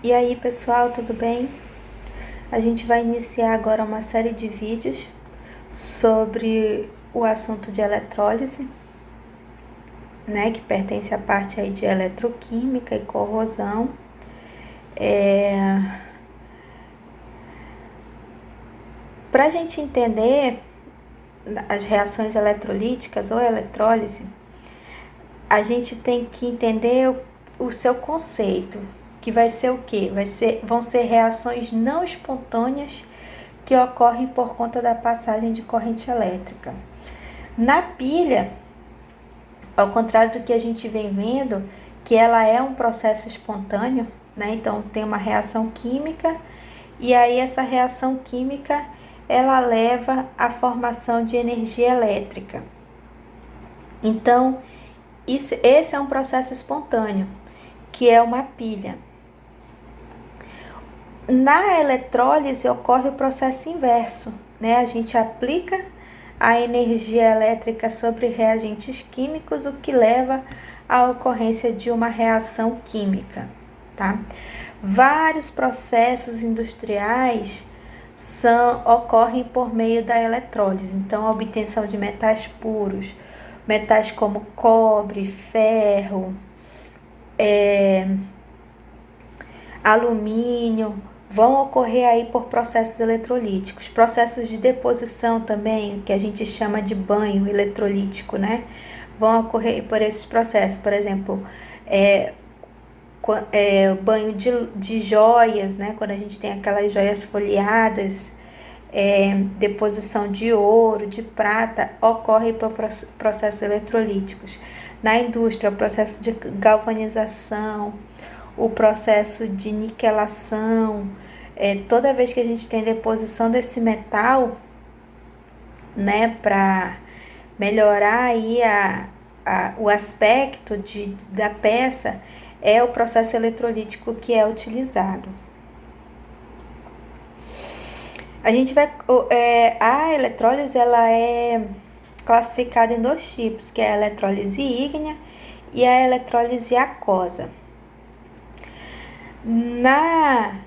E aí pessoal, tudo bem? A gente vai iniciar agora uma série de vídeos sobre o assunto de eletrólise, né, que pertence à parte aí de eletroquímica e corrosão. Para a gente entender as reações eletrolíticas ou eletrólise, a gente tem que entender o seu conceito, que vai ser o quê? Vão ser reações não espontâneas que ocorrem por conta da passagem de corrente elétrica. Na pilha, ao contrário do que a gente vem vendo, que ela é um processo espontâneo, né? Então tem uma reação química e aí essa reação química ela leva à formação de energia elétrica. Então, esse é um processo espontâneo, que é uma pilha. Na eletrólise ocorre o processo inverso, né? A gente aplica a energia elétrica sobre reagentes químicos, o que leva à ocorrência de uma reação química, tá? Vários processos industriais ocorrem por meio da eletrólise. Então, a obtenção de metais puros, metais como cobre, ferro, alumínio, vão ocorrer aí por processos eletrolíticos. Processos de deposição também, que a gente chama de banho eletrolítico, né? Vão ocorrer por esses processos. Por exemplo, banho de joias, né? Quando a gente tem aquelas joias folheadas, deposição de ouro, de prata, ocorre por processos eletrolíticos. Na indústria, o processo de galvanização, o processo de niquelação, toda vez que a gente tem deposição desse metal, né, para melhorar aí o aspecto da peça, é o processo eletrolítico que é utilizado. A eletrólise ela é classificada em dois tipos, que é a eletrólise ígnea e a eletrólise aquosa. Na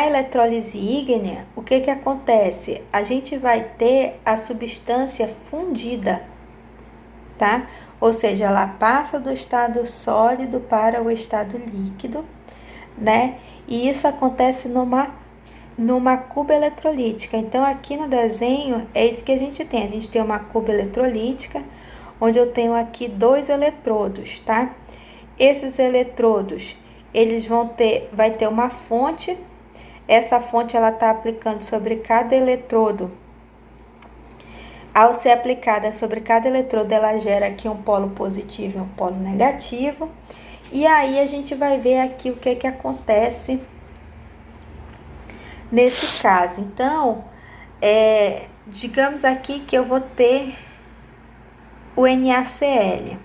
eletrólise ígnea, o que acontece? A gente vai ter a substância fundida, tá? Ou seja, ela passa do estado sólido para o estado líquido, né? E isso acontece numa cuba eletrolítica. Então, aqui no desenho, é isso que a gente tem. A gente tem uma cuba eletrolítica, onde eu tenho aqui 2 eletrodos, tá? Esses eletrodos, vai ter uma fonte. Essa fonte, ela tá aplicando sobre cada eletrodo. Ao ser aplicada sobre cada eletrodo, ela gera aqui um polo positivo e um polo negativo. E aí, a gente vai ver aqui o que acontece nesse caso. Então, digamos aqui que eu vou ter o NaCl.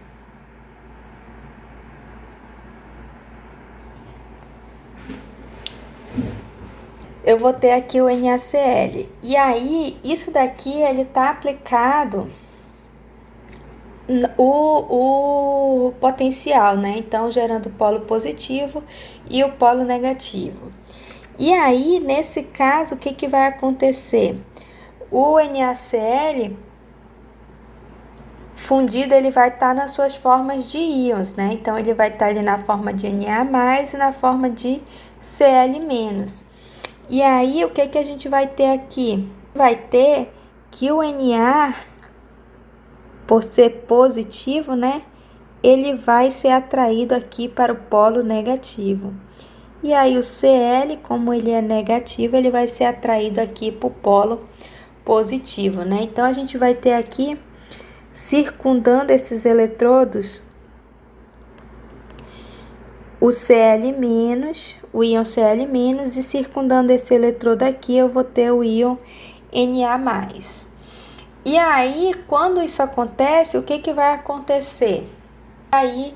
Eu vou ter aqui o NaCl. E aí, isso daqui, ele tá aplicado o potencial, né? Então, gerando o polo positivo e o polo negativo. E aí, nesse caso, o que vai acontecer? O NaCl fundido, ele vai estar nas suas formas de íons, né? Então, ele vai estar ali na forma de Na+, e na forma de Cl-. E aí, o que a gente vai ter aqui? Vai ter que o Na, por ser positivo, né? Ele vai ser atraído aqui para o polo negativo. E aí, o Cl, como ele é negativo, ele vai ser atraído aqui para o polo positivo, né? Então, a gente vai ter aqui, circundando esses eletrodos, o Cl-, o íon Cl-, e circundando esse eletrodo aqui, eu vou ter o íon Na+. E aí, quando isso acontece, o que vai acontecer? Aí,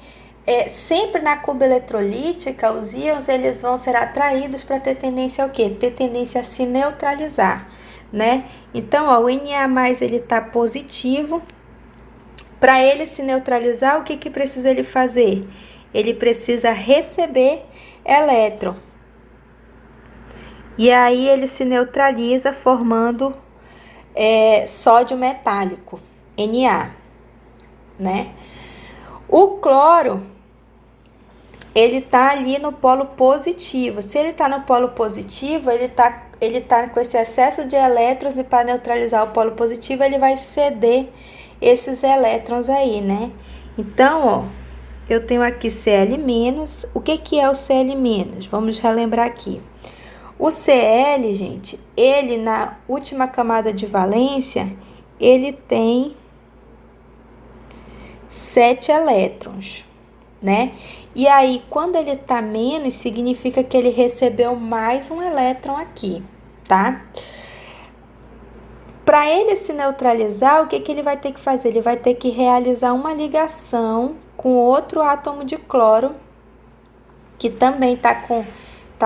sempre na cuba eletrolítica, os íons eles vão ser atraídos para ter tendência ao quê? Ter tendência a se neutralizar, né? Então, ó, o Na+, ele tá positivo. Para ele se neutralizar, o que precisa ele fazer? ele precisa receber elétron. E aí ele se neutraliza formando sódio metálico, Na, né? O cloro, ele tá ali no polo positivo. Se ele tá no polo positivo, ele tá com esse excesso de elétrons, e para neutralizar o polo positivo, ele vai ceder esses elétrons aí, né? Então, ó, eu tenho aqui Cl-. O que é o Cl-? Vamos relembrar aqui. O Cl, gente, ele na última camada de valência, ele tem 7 elétrons, né? E aí, quando ele tá menos, significa que ele recebeu mais um elétron aqui, tá? Para ele se neutralizar, o que ele vai ter que fazer? Ele vai ter que realizar uma ligação com outro átomo de cloro, que também tá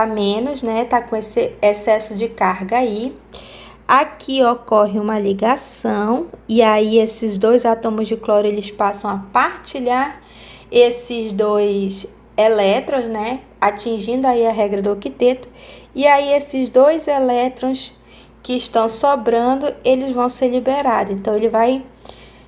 menos, né? Tá com esse excesso de carga aí. Aqui ocorre uma ligação, e aí esses dois átomos de cloro, eles passam a partilhar esses dois elétrons, né? Atingindo aí a regra do octeto. E aí esses dois elétrons que estão sobrando, eles vão ser liberados. Então, ele vai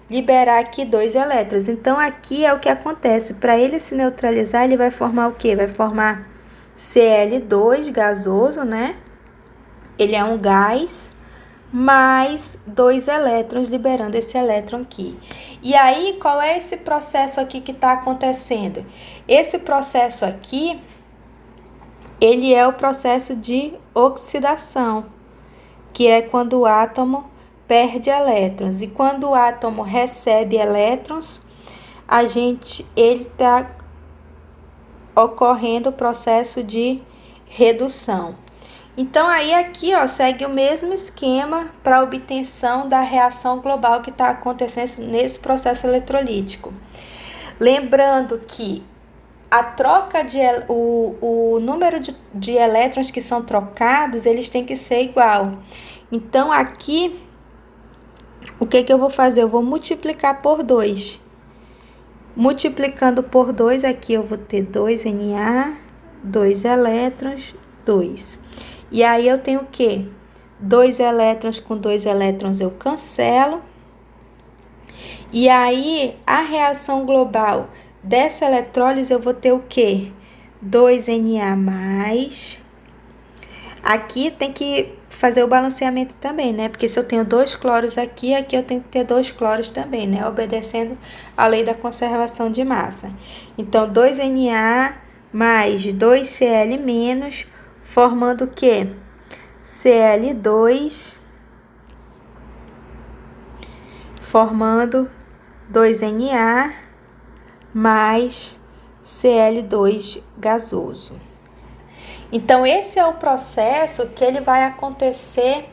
liberar aqui 2 elétrons. Então, aqui é o que acontece. Para ele se neutralizar, ele vai formar o quê? Vai formar Cl2 gasoso, né? Ele é um gás, mais 2 elétrons, liberando esse elétron aqui. E aí, qual é esse processo aqui que está acontecendo? Esse processo aqui, ele é o processo de oxidação, que é quando o átomo perde elétrons. E quando o átomo recebe elétrons, ele está ocorrendo o processo de redução. Então, aí aqui, ó, segue o mesmo esquema para a obtenção da reação global que está acontecendo nesse processo eletrolítico. Lembrando que a troca o número de elétrons que são trocados, eles têm que ser igual. Então, aqui, o que eu vou fazer? Eu vou multiplicar por 2. Multiplicando por 2, aqui eu vou ter 2 Na, 2 elétrons, 2. E aí, eu tenho o quê? 2 elétrons com 2 elétrons eu cancelo. E aí, a reação global dessa eletrólise, eu vou ter o quê? 2 Na+. Aqui tem que fazer o balanceamento também, né? Porque se eu tenho 2 cloros aqui, aqui eu tenho que ter 2 cloros também, né? Obedecendo a lei da conservação de massa. Então, 2 Na mais 2 Cl-, formando o quê? Cl2, formando 2 Na mais Cl2 gasoso. Então, esse é o processo que ele vai acontecer,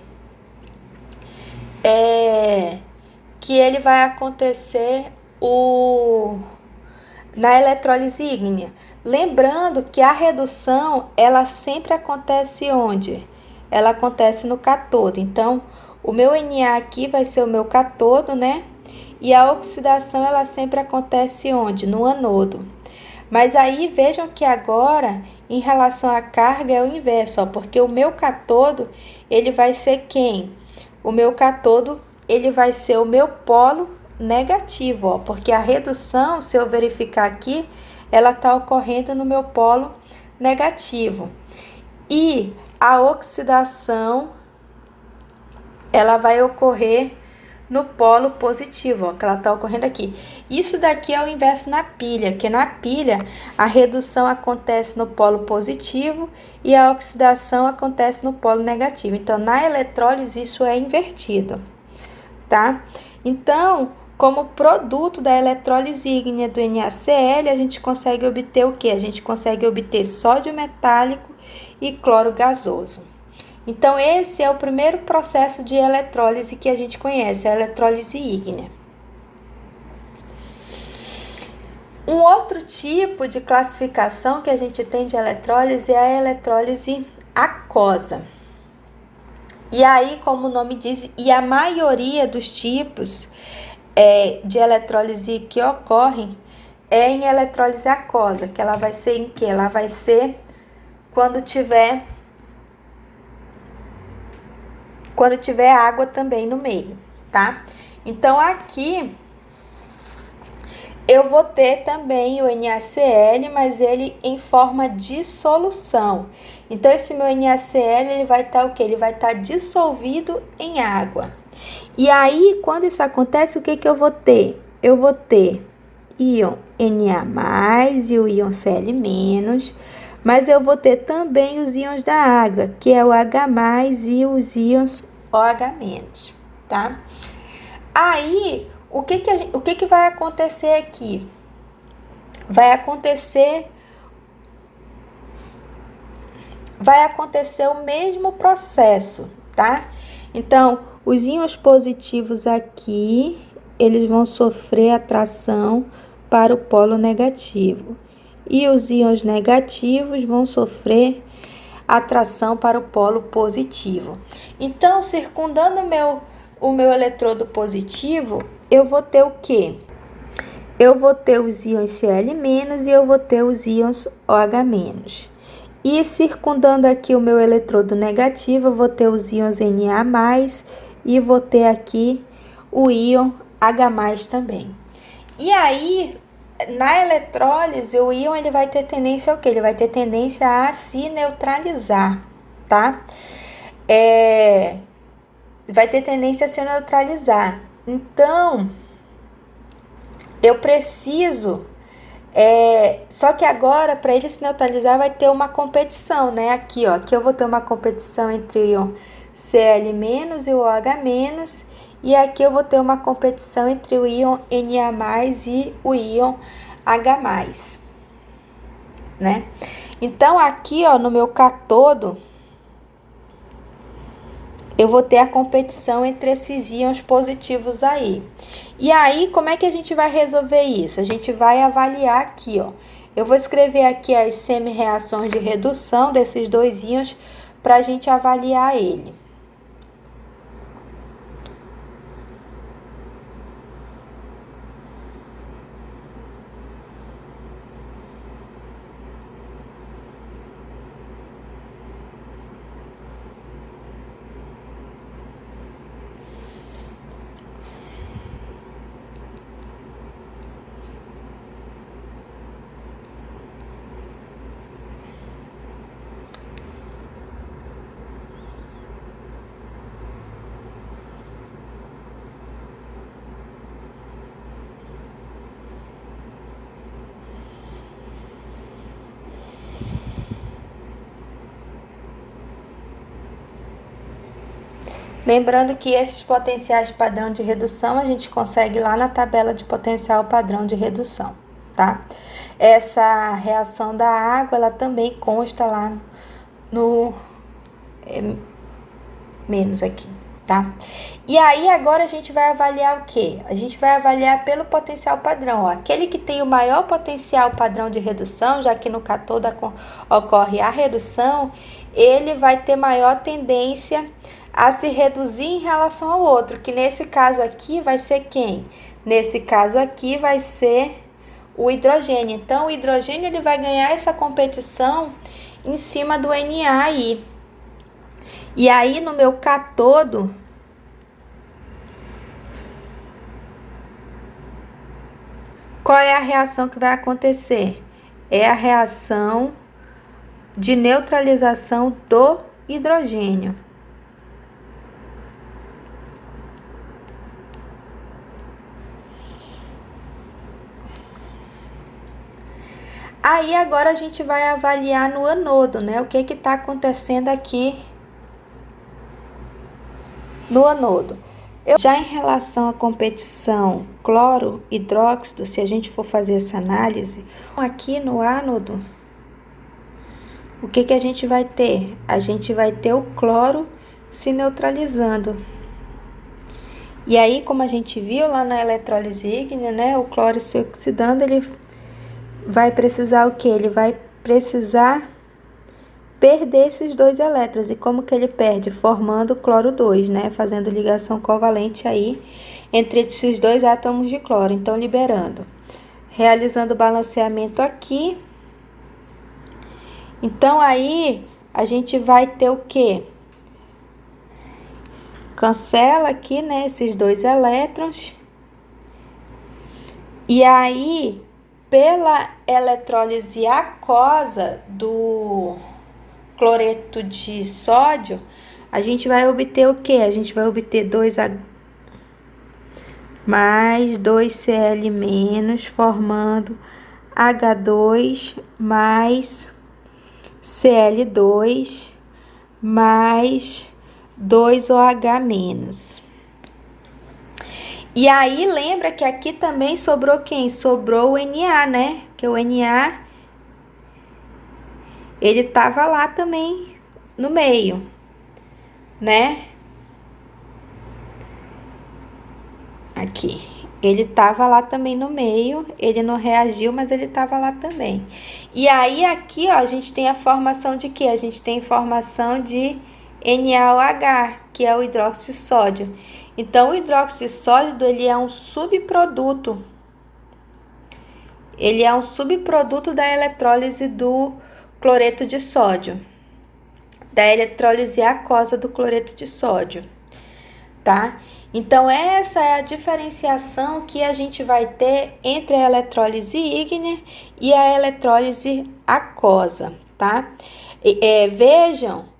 na eletrólise ígnea. Lembrando que a redução, ela sempre acontece onde? Ela acontece no cátodo. Então, o meu Na aqui vai ser o meu cátodo, né? E a oxidação, ela sempre acontece onde? No anodo. Mas aí, vejam que agora, em relação à carga, é o inverso, ó, porque o meu cátodo, ele vai ser quem? O meu cátodo, ele vai ser o meu polo negativo, ó, porque a redução, se eu verificar aqui, ela está ocorrendo no meu polo negativo. E a oxidação, ela vai ocorrer no polo positivo, ó, que ela está ocorrendo aqui. Isso daqui é o inverso na pilha, que na pilha a redução acontece no polo positivo e a oxidação acontece no polo negativo. Então, na eletrólise, isso é invertido, tá? Então, como produto da eletrólise ígnea do NaCl, a gente consegue obter o quê? A gente consegue obter sódio metálico e cloro gasoso. Então, esse é o primeiro processo de eletrólise que a gente conhece, a eletrólise ígnea. Um outro tipo de classificação que a gente tem de eletrólise é a eletrólise aquosa. E aí, como o nome diz, e a maioria dos tipos de eletrólise que ocorrem é em eletrólise aquosa, que ela vai ser em quê? Ela vai ser quando tiver água também no meio, tá? Então, aqui eu vou ter também o NaCl, mas ele em forma de solução. Então, esse meu NaCl, ele vai estar o quê? Ele vai estar dissolvido em água. E aí, quando isso acontece, o que que eu vou ter? Eu vou ter íon Na+, e o íon Cl-, mas eu vou ter também os íons da água, que é o H+, e os íons OH-, tá? Aí, o que que vai acontecer aqui? Vai acontecer o mesmo processo, tá? Então, os íons positivos aqui, eles vão sofrer atração para o polo negativo. E os íons negativos vão sofrer atração para o polo positivo. Então, circundando o meu eletrodo positivo, eu vou ter o quê? Eu vou ter os íons Cl- e eu vou ter os íons OH-. E circundando aqui o meu eletrodo negativo, eu vou ter os íons Na+, e vou ter aqui o íon H+ também. E aí, na eletrólise, o íon ele vai ter tendência ao quê? Ele vai ter tendência a se neutralizar, tá? Vai ter tendência a se neutralizar. Então, eu preciso... só que agora, para ele se neutralizar, vai ter uma competição, né? Aqui, ó. Aqui eu vou ter uma competição entre o íon Cl- e o OH-. E aqui eu vou ter uma competição entre o íon Na+, e o íon H+, né? Então, aqui, ó, no meu cátodo, eu vou ter a competição entre esses íons positivos aí. E aí, como é que a gente vai resolver isso? A gente vai avaliar aqui, ó. Eu vou escrever aqui as semi-reações de redução desses dois íons para a gente avaliar ele. Lembrando que esses potenciais padrão de redução a gente consegue lá na tabela de potencial padrão de redução, tá? Essa reação da água, ela também consta lá no menos aqui, tá? E aí agora a gente vai avaliar o quê? A gente vai avaliar pelo potencial padrão, ó. Aquele que tem o maior potencial padrão de redução, já que no cátodo ocorre a redução, ele vai ter maior tendência a se reduzir em relação ao outro, que nesse caso aqui vai ser quem? Nesse caso aqui vai ser o hidrogênio. Então, o hidrogênio ele vai ganhar essa competição em cima do Na aí. E aí, no meu cátodo, qual é a reação que vai acontecer? É a reação de neutralização do hidrogênio. Aí agora a gente vai avaliar no anodo, né? O que que tá acontecendo aqui no anodo. Já em relação à competição cloro-hidróxido, se a gente for fazer essa análise, aqui no ánodo, o que que a gente vai ter? A gente vai ter o cloro se neutralizando. E aí, como a gente viu lá na eletrólise ígnea, né? O cloro se oxidando, ele vai precisar o quê? Ele vai precisar perder esses dois elétrons. E como que ele perde? Formando cloro 2, né? Fazendo ligação covalente aí entre esses dois átomos de cloro. Então, liberando realizando o balanceamento aqui. Então, aí, a gente vai ter o quê? Cancela aqui, né, esses 2 elétrons. E aí, pela eletrólise aquosa do cloreto de sódio, a gente vai obter o quê? A gente vai obter 2H mais 2Cl-, formando H2 mais Cl2 mais 2OH-. E aí, lembra que aqui também sobrou quem? Sobrou o Na, né? Que o Na, ele tava lá também no meio, né? Aqui. Ele tava lá também no meio, ele não reagiu, mas ele tava lá também. E aí, aqui, ó, a gente tem a formação de quê? A gente tem formação de NaOH, que é o hidróxido de sódio. Então, o hidróxido sólido, ele é um subproduto. Ele é um subproduto da eletrólise do cloreto de sódio. Da eletrólise aquosa do cloreto de sódio, tá? Então, essa é a diferenciação que a gente vai ter entre a eletrólise ígnea e a eletrólise aquosa, tá? Vejam,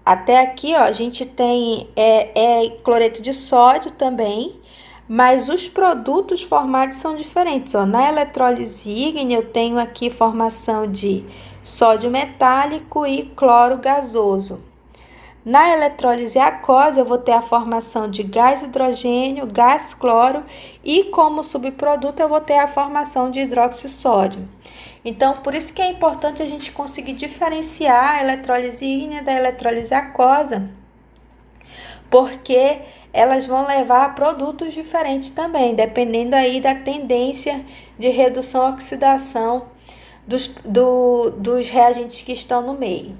até aqui, ó, a gente tem cloreto de sódio também, mas os produtos formados são diferentes, ó. Na eletrólise ígnea, eu tenho aqui formação de sódio metálico e cloro gasoso. Na eletrólise aquosa, eu vou ter a formação de gás hidrogênio, gás cloro e como subproduto eu vou ter a formação de hidróxido de sódio. Então, por isso que é importante a gente conseguir diferenciar a eletrólise ígnea da eletrólise aquosa, porque elas vão levar a produtos diferentes também, dependendo aí da tendência de redução e oxidação dos reagentes que estão no meio.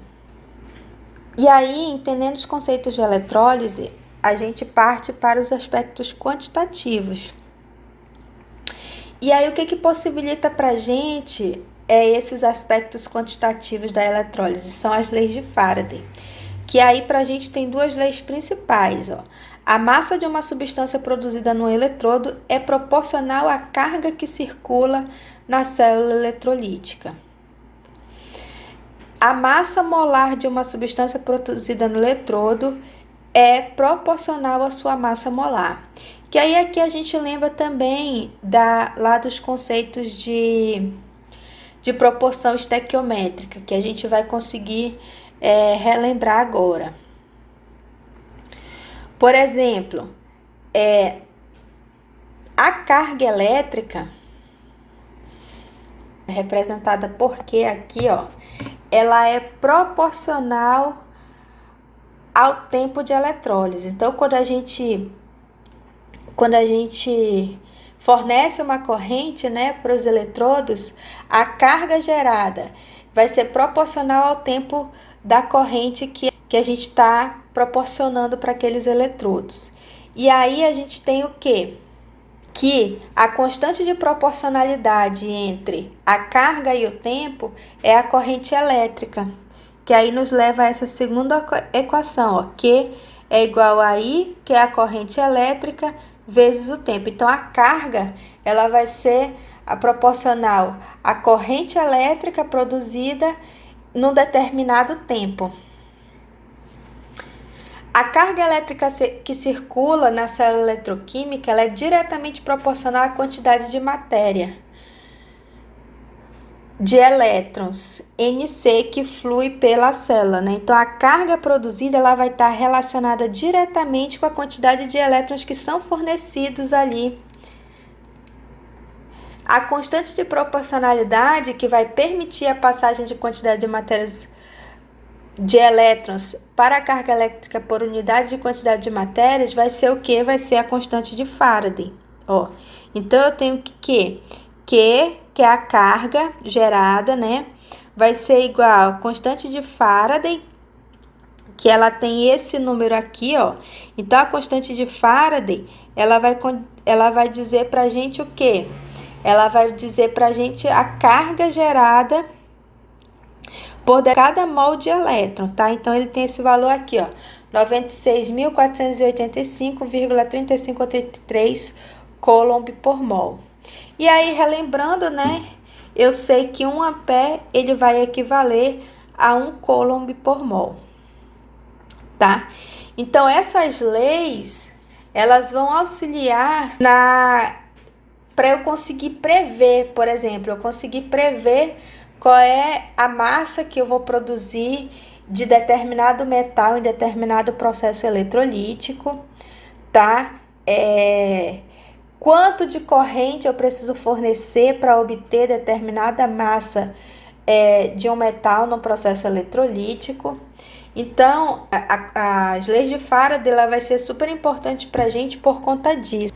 E aí, entendendo os conceitos de eletrólise, a gente parte para os aspectos quantitativos. E aí, o que possibilita para a gente esses aspectos quantitativos da eletrólise? São as leis de Faraday. Que aí, para a gente, tem 2 leis principais, ó. A massa de uma substância produzida no eletrodo é proporcional à carga que circula na célula eletrolítica. A massa molar de uma substância produzida no eletrodo é proporcional à sua massa molar. Que aí aqui a gente lembra também lá dos conceitos de proporção estequiométrica, que a gente vai conseguir relembrar agora. Por exemplo, a carga elétrica, representada por Q aqui, ó, ela é proporcional ao tempo de eletrólise. Então, quando a gente fornece uma corrente, né, para os eletrodos, a carga gerada vai ser proporcional ao tempo da corrente que a gente está proporcionando para aqueles eletrodos. E aí a gente tem o quê? Que a constante de proporcionalidade entre a carga e o tempo é a corrente elétrica, que aí nos leva a essa segunda equação, ó, Q é igual a I, que é a corrente elétrica, vezes o tempo. Então, a carga ela vai ser proporcional à corrente elétrica produzida num determinado tempo. A carga elétrica que circula na célula eletroquímica ela é diretamente proporcional à quantidade de matéria, de elétrons, Nc, que flui pela célula, né? Então, a carga produzida ela vai estar relacionada diretamente com a quantidade de elétrons que são fornecidos ali. A constante de proporcionalidade que vai permitir a passagem de quantidade de matérias de elétrons para a carga elétrica por unidade de quantidade de matérias vai ser o que? Vai ser a constante de Faraday. Ó, então, eu tenho que é a carga gerada, né? Vai ser igual a constante de Faraday, que ela tem esse número aqui, ó. Então, a constante de Faraday, ela vai dizer pra gente o quê? ela vai dizer para a gente a carga gerada por cada mol de elétron, tá? Então, ele tem esse valor aqui, ó, 96.485,3533 coulomb por mol. E aí, relembrando, né, eu sei que 1 ampere, ele vai equivaler a 1 coulomb por mol, tá? Então, essas leis, elas vão auxiliar para eu conseguir prever, por exemplo, eu conseguir prever qual é a massa que eu vou produzir de determinado metal em determinado processo eletrolítico, tá? Quanto de corrente eu preciso fornecer para obter determinada massa de um metal no processo eletrolítico. Então, as leis de Faraday ela vai ser super importante para a gente por conta disso.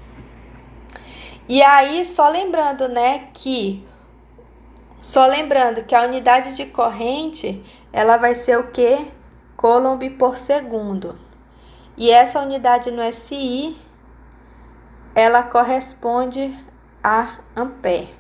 E aí, só lembrando, né, que a unidade de corrente, ela vai ser o quê? Coulomb por segundo. E essa unidade no SI, ela corresponde a ampere.